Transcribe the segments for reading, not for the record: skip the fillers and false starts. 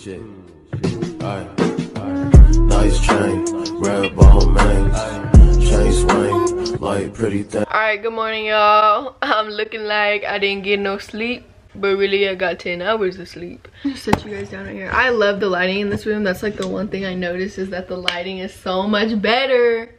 shit. Alright. Nice chain, red ball mains, chain swing, like pretty thing. Alright, good morning, y'all. I'm looking like I didn't get no sleep, but really I got 10 hours of sleep. Just set you guys down right here. I love the lighting in this room. That's like the one thing I noticed, is that the lighting is so much better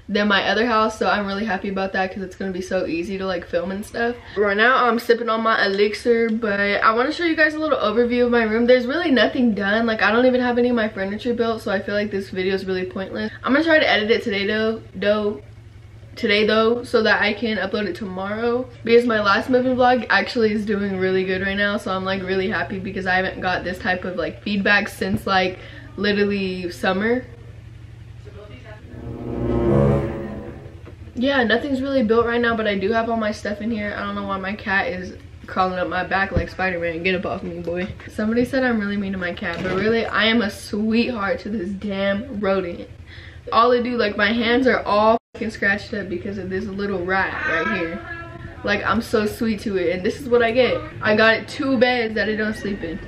than my other house, so I'm really happy about that because it's gonna be so easy to like film and stuff. Right now I'm sipping on my elixir, but I want to show you guys a little overview of my room. There's really nothing done. Like, I don't even have any of my furniture built, so I feel like this video is really pointless. I'm gonna try to edit it today though, so that I can upload it tomorrow, because my last moving vlog actually is doing really good right now. So I'm like really happy because I haven't got this type of like feedback since like literally summer. Yeah, nothing's really built right now, but I do have all my stuff in here. I don't know why my cat is crawling up my back like Spider-Man. Get up off me, boy. Somebody said I'm really mean to my cat, but really I am a sweetheart to this damn rodent. All they do, like, my hands are all fucking scratched up because of this little rat right here. Like, I'm so sweet to it, and this is what I get. I got it 2 beds that it don't sleep in.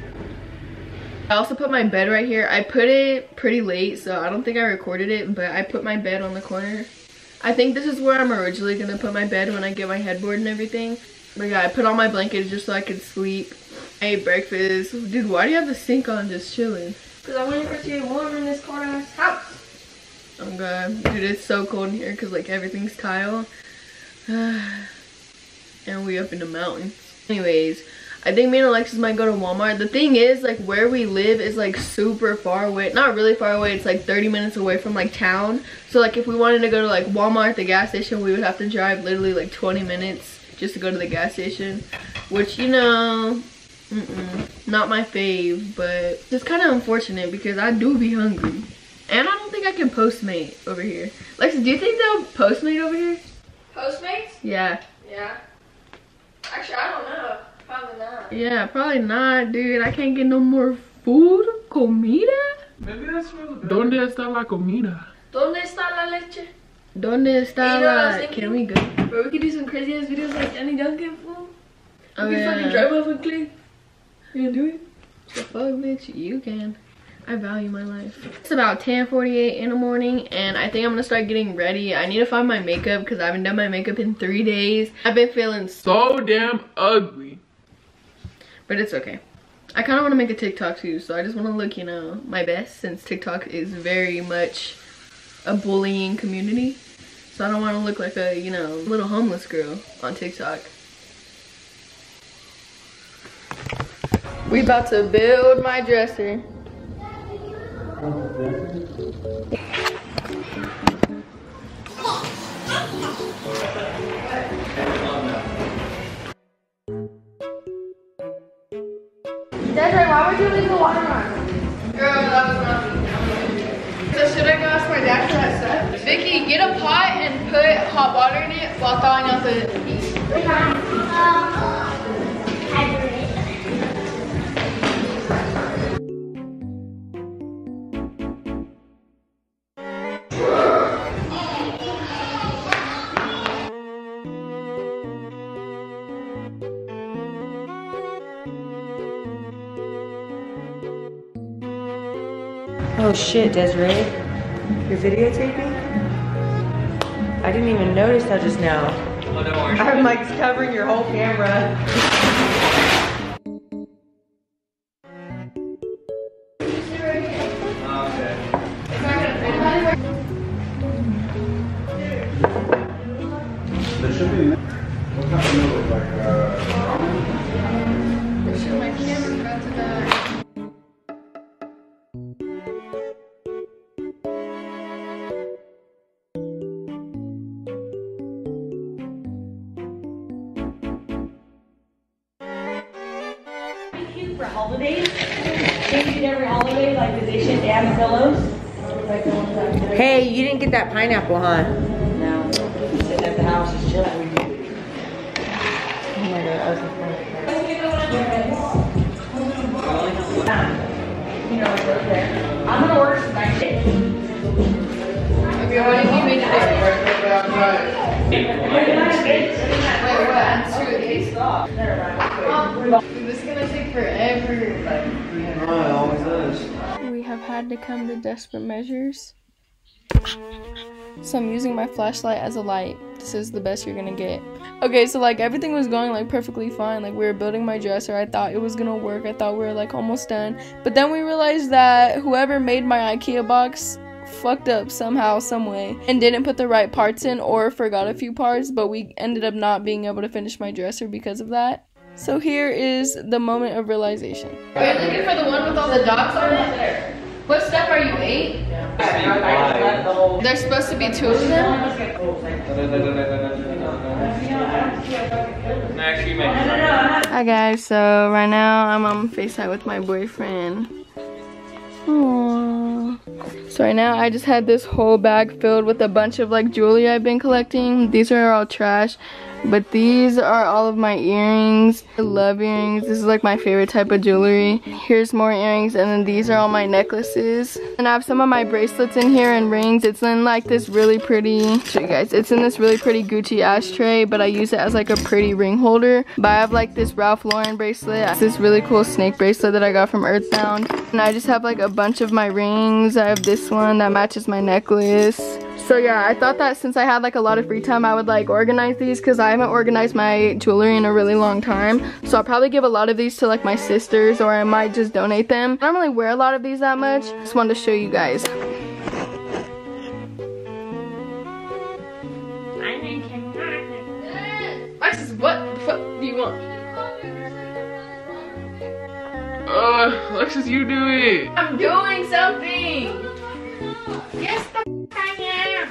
I also put my bed right here. I put it pretty late, so I don't think I recorded it, but I put my bed on the corner. I think this is where I'm originally gonna put my bed when I get my headboard and everything. But yeah, I put all my blankets just so I could sleep. I ate breakfast. Dude, why do you have the sink on just chilling? Because I waited for it to get warm in this cold ass house. I'm good. Dude, it's so cold in here because like everything's tile. And we up in the mountains. Anyways, I think me and Alexis might go to Walmart. The thing is, like, where we live is like super far away. Not really far away, it's like 30 minutes away from like town. So like if we wanted to go to like Walmart, the gas station, we would have to drive literally like 20 minutes just to go to the gas station. Which, you know, not my fave, but it's kind of unfortunate because I do be hungry. And I don't think I can Postmate over here. Alexis, do you think they'll Postmate over here? Postmates? Yeah. Yeah. Actually, I don't know. Probably not. Yeah, probably not, dude. I can't get no more food. Comida? Maybe that's really bad. ¿Dónde está la comida? ¿Dónde está la leche? ¿Dónde está la... thinking? Can we go? Bro, we could do some crazy ass videos like Danny Duncan fool. Oh, We could yeah. fucking drive off a cliff. You gonna do it? The fuck, bitch? You can. I value my life. It's about 10:48 in the morning, and I think I'm gonna start getting ready. I need to find my makeup because I haven't done my makeup in 3 days. I've been feeling So damn ugly. But it's okay. I kind of want to make a TikTok too, so I just want to look, you know, my best, since TikTok is very much a bullying community. So I don't want to look like a, you know, little homeless girl on TikTok. We about to build my dresser. Desiree, why would you leave the water on? Girl, that was not me. So should I go ask my dad for that stuff? Vicky, get a pot and put hot water in it while thawing out the meat. Oh shit, Desiree. You're videotaping? I didn't even notice that just now. Oh, don't worry. I'm like covering your whole camera. There should be what kind of note, like My camera's about to die. For holidays, they did every holiday, like the they should add pillows. Like the ones that Hey, you didn't get that pineapple, huh? no, sitting at the house is chilling. Oh my god, I was You know, it's up there. I'm gonna work some night shift. Okay, what do you need me to do? Wait, what? Unscrew the case? Never mind. This gonna take forever. Oh, it always does. We have had to come to desperate measures. So I'm using my flashlight as a light. This is the best you're gonna get. Okay, so like everything was going like perfectly fine. Like we were building my dresser. I thought it was gonna work. I thought we were like almost done. But then we realized that whoever made my IKEA box fucked up somehow, some way, and didn't put the right parts in or forgot a few parts, but we ended up not being able to finish my dresser because of that. So here is the moment of realization. Are you looking for the one with all the dots on it? What step are you, 8? There's supposed to be 2 of them? Hi guys, so right now I'm on FaceTime with my boyfriend. Aww. So right now I just had this whole bag filled with a bunch of like jewelry I've been collecting. These are all trash, but these are all of my earrings. I love earrings. This is like my favorite type of jewelry. Here's more earrings, and then these are all my necklaces. And I have some of my bracelets in here and rings. It's in like this really pretty, show you guys, it's in this really pretty Gucci ashtray, but I use it as like a pretty ring holder. But I have like this Ralph Lauren bracelet. It's this really cool snake bracelet that I got from Earthbound. And I just have like a bunch of my rings. I have this one that matches my necklace. So yeah, I thought that since I had like a lot of free time, I would like organize these because I haven't organized my jewelry in a really long time. So I'll probably give a lot of these to like my sisters, or I might just donate them. I don't really wear a lot of these that much. Just wanted to show you guys. Alexis, what the fuck do you want? Alexis, you do it. I'm doing something. Yes, the I am.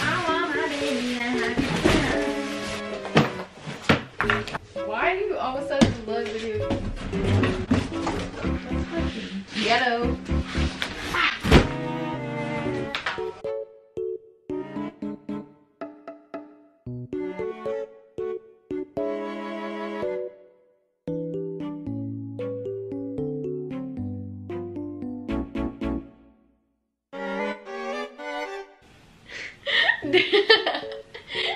I want my baby. Why do you all of a sudden love video? Ghetto.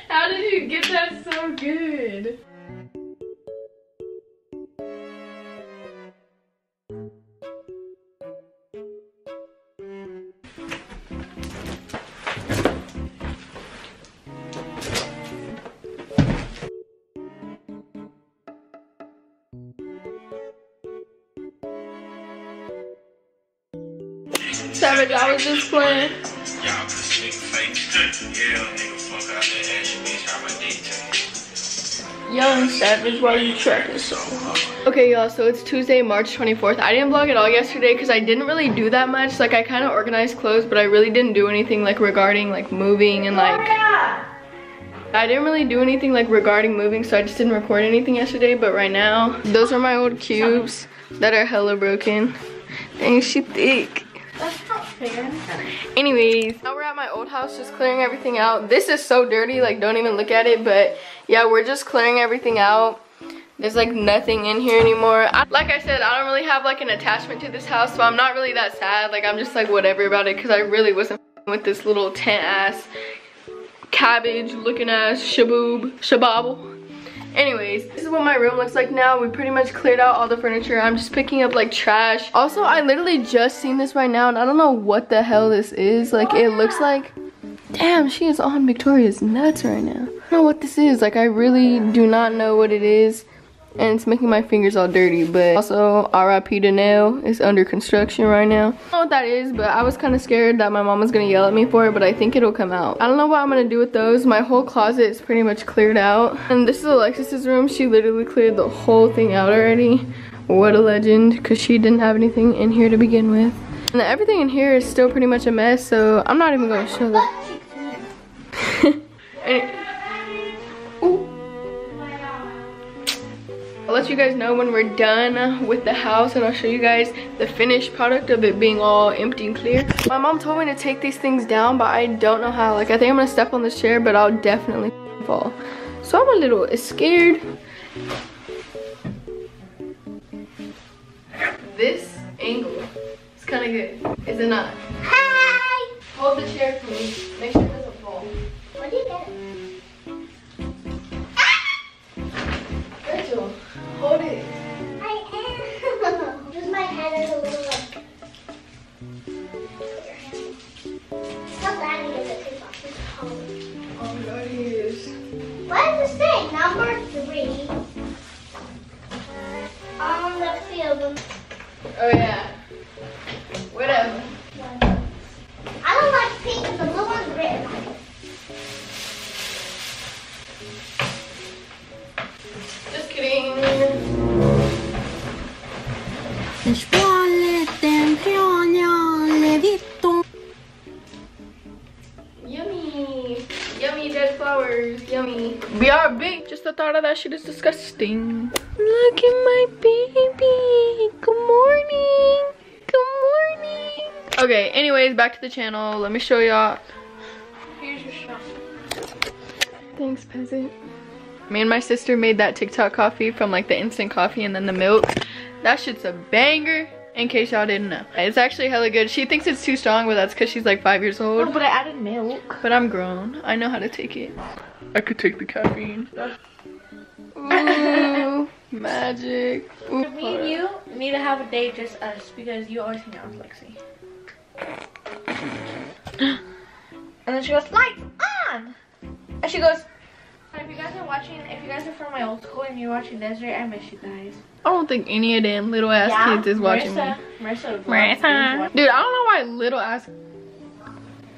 How did you get that so good? Savage, I was just playing. Young Savage, why are you tracking so hard? Okay y'all, so it's Tuesday, March 24th. I didn't vlog at all yesterday because I didn't really do that much. Like I kind of organized clothes, but I really didn't do anything like regarding like moving and like I didn't really do anything like regarding moving, so I just didn't record anything yesterday. But right now, those are my old cubes that are hella broken. Dang, she thick. That's not fair. Anyways, now we're at my old house just clearing everything out. This is so dirty, like don't even look at it, but yeah, we're just clearing everything out. There's like nothing in here anymore. Like I said, I don't really have like an attachment to this house, so I'm not really that sad. Like I'm just like whatever about it because I really wasn't with this little tent ass, cabbage looking ass shabobble. Anyways, this is what my room looks like now. We pretty much cleared out all the furniture. I'm just picking up like trash. Also, I literally just seen this right now and I don't know what the hell this is. Like it looks like, damn, she is on Victoria's nuts right now. I don't know what this is. Like I really do not know what it is. And it's making my fingers all dirty. But also, RIP to nail is under construction right now. I don't know what that is, but I was kind of scared that my mom was gonna yell at me for it, but I think it'll come out. I don't know what I'm gonna do with those. My whole closet is pretty much cleared out. And this is Alexis's room. She literally cleared the whole thing out already. What a legend, because she didn't have anything in here to begin with. And everything in here is still pretty much a mess, so I'm not even gonna show that. I'll let you guys know when we're done with the house, and I'll show you guys the finished product of it being all empty and clear. My mom told me to take these things down, but I don't know how. Like I think I'm gonna step on this chair, but I'll definitely fall. So I'm a little scared. This angle is kind of good, is it not? Hi! Hold the chair for me. Make sure it doesn't fall. What did you get? yeah. Whatever. I don't like pink, the blue one's red. Just kidding. Yummy. Yummy dead flowers. Yummy. We are big. Just the thought of that shit is disgusting. Look at my baby. Good morning. Good morning. Okay, anyways, back to the channel. Let me show y'all. Here's your shot. Thanks, peasant. Me and my sister made that TikTok coffee from like the instant coffee and then the milk. That shit's a banger, in case y'all didn't know. It's actually hella good. She thinks it's too strong, but that's because she's like 5 years old. No, but I added milk. But I'm grown. I know how to take it. I could take the caffeine. Ooh, magic. Ooh, Me and you need to have a date, just us, because you always hang out with Lexi. And then she goes, lights on! And she goes, if you guys are watching, if you guys are from my old school and you're watching Desiree, I miss you guys. I don't think any of them little ass kids is watching me. Marissa. Dude, I don't know why little ass.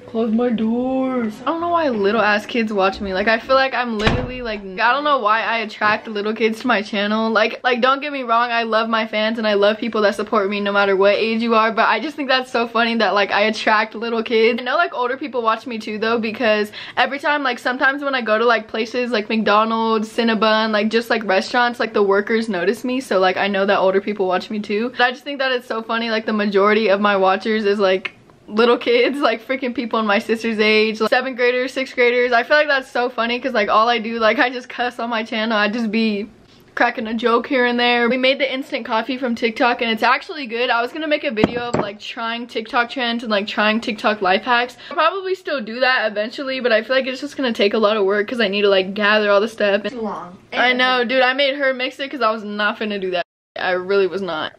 Close my doors. I don't know why little ass kids watch me. Like, I feel like I'm literally like, I don't know why I attract little kids to my channel. Like don't get me wrong, I love my fans and I love people that support me no matter what age you are, but I just think that's so funny that like I attract little kids. I know like older people watch me too though, because every time, like sometimes when I go to like places like McDonald's, Cinnabon, like just like restaurants, like the workers notice me, so like I know that older people watch me too. But I just think that it's so funny, like the majority of my watchers is like little kids, like freaking people in my sister's age, like 7th graders, 6th graders. I feel like that's so funny because like all I do, like I just cuss on my channel. I just be cracking a joke here and there. We made the instant coffee from TikTok and it's actually good. I was gonna make a video of like trying TikTok trends and like trying TikTok life hacks. I'll probably still do that eventually, but I feel like it's just gonna take a lot of work because I need to like gather all the stuff. Too long. I know, dude. I made her mix it because I was not finna do that. I really was not.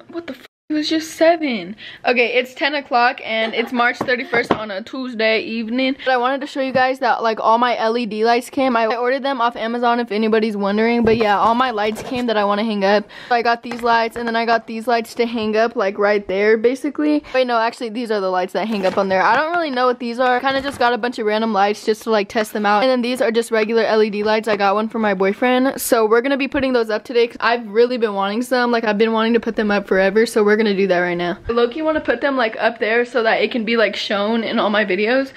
What the f? It was just 7. Okay, it's 10 o'clock and it's March 31st on a Tuesday evening. But I wanted to show you guys that like all my LED lights came. I ordered them off Amazon if anybody's wondering. But yeah, all my lights came that I want to hang up. So I got these lights and then I got these lights to hang up like right there basically. Wait, no, actually these are the lights that hang up on there. I don't really know what these are. I kind of just got a bunch of random lights just to like test them out. And then these are just regular LED lights. I got one for my boyfriend. So we're going to be putting those up today because I've really been wanting some. Like I've been wanting to put them up forever. So we're gonna do that right now. I low-key want to put them like up there so that it can be like shown in all my videos.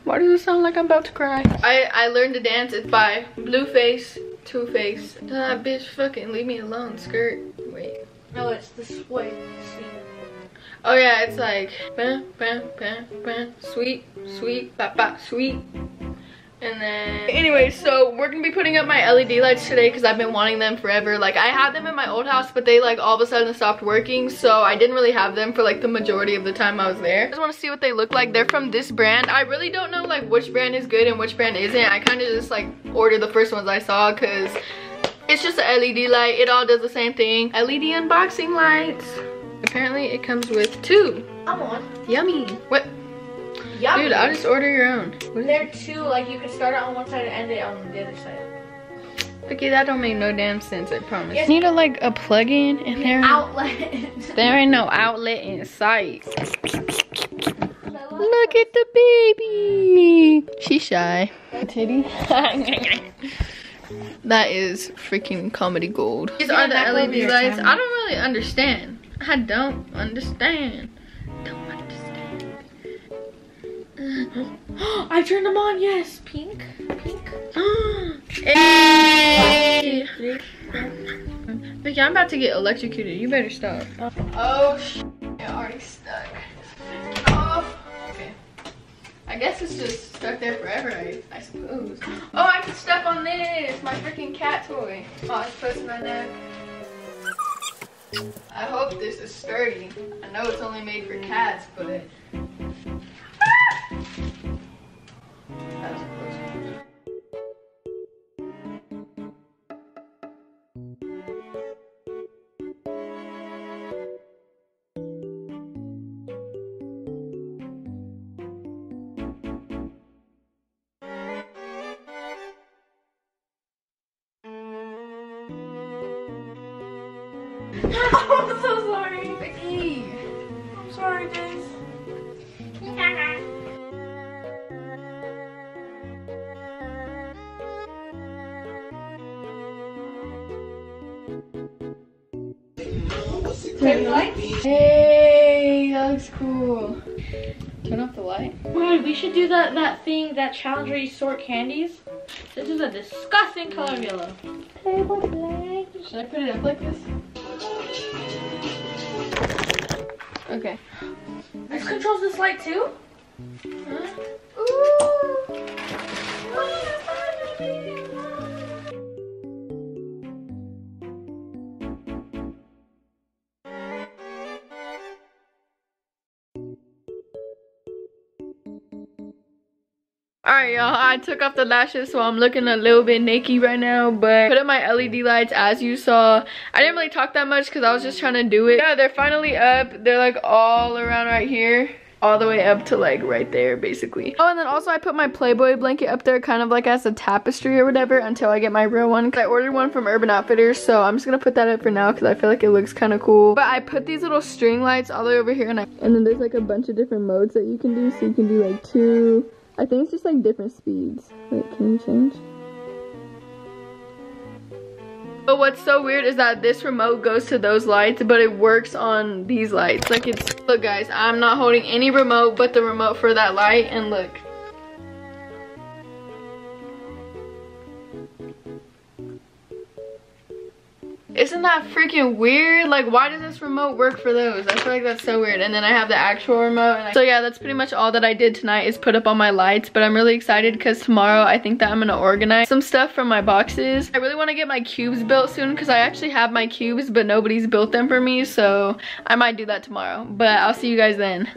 Why does it sound like I'm about to cry? I learned to dance. It's by Blueface, Two Face. Bitch, fucking leave me alone, skirt. Wait. No, it's the sway. Oh yeah, it's like bam, bam, bam, bam, sweet, sweet, bop, bop, sweet. And then anyway, so we're gonna be putting up my LED lights today because I've been wanting them forever. Like I had them in my old house, but they like all of a sudden stopped working, so I didn't really have them for like the majority of the time I was there. I just want to see what they look like. They're from this brand. I really don't know like which brand is good and which brand isn't. I kind of just like ordered the first ones I saw because it's just an LED light. It all does the same thing. LED unboxing lights. Apparently it comes with 2. Come on. Yummy. What? Yummy. Dude, I'll just order your own. They're 2, like you can start it on one side and end it on the other side. Okay, that don't make no damn sense, I promise. Yes. Need like a plug-in and there ain't no outlet in sight. Look at the baby. She's shy. Titty. That is freaking comedy gold. These are the LED lights. I don't really understand. I don't understand. I turned them on, yes. Pink. Pink. Hey. Vicky, I'm about to get electrocuted. You better stop. Oh, shit. It already stuck. Oh. Okay. I guess it's just stuck there forever, I suppose. Oh, I can step on this. My freaking cat toy. Oh, it's posting right there. I hope this is sturdy. I know it's only made for cats, but... That was a close one. I'm so sorry. Turn the lights. Hey, that looks cool. Turn off the light. Wait, we should do that thing, that challenge where you sort candies. This is a disgusting color of yellow. Should I put it up like this? Okay. This controls this light too? Huh? Alright y'all, I took off the lashes, so I'm looking a little bit naked right now, but put up my LED lights as you saw. I didn't really talk that much because I was just trying to do it. Yeah, they're finally up. They're like all around right here, all the way up to like right there basically. Oh, and then also I put my Playboy blanket up there kind of like as a tapestry or whatever until I get my real one. I ordered one from Urban Outfitters, so I'm just gonna put that up for now because I feel like it looks kind of cool. But I put these little string lights all the way over here, and then there's like a bunch of different modes that you can do. So you can do like 2, I think it's just like different speeds. Wait, can you change? But what's so weird is that this remote goes to those lights, but it works on these lights. Like it's, look guys, I'm not holding any remote but the remote for that light, and look. Isn't that freaking weird? Like, why does this remote work for those? I feel like that's so weird. And then I have the actual remote. So yeah, that's pretty much all that I did tonight is put up all my lights. But I'm really excited because tomorrow I think that I'm gonna organize some stuff from my boxes. I really want to get my cubes built soon because I actually have my cubes, but nobody's built them for me. So I might do that tomorrow. But I'll see you guys then.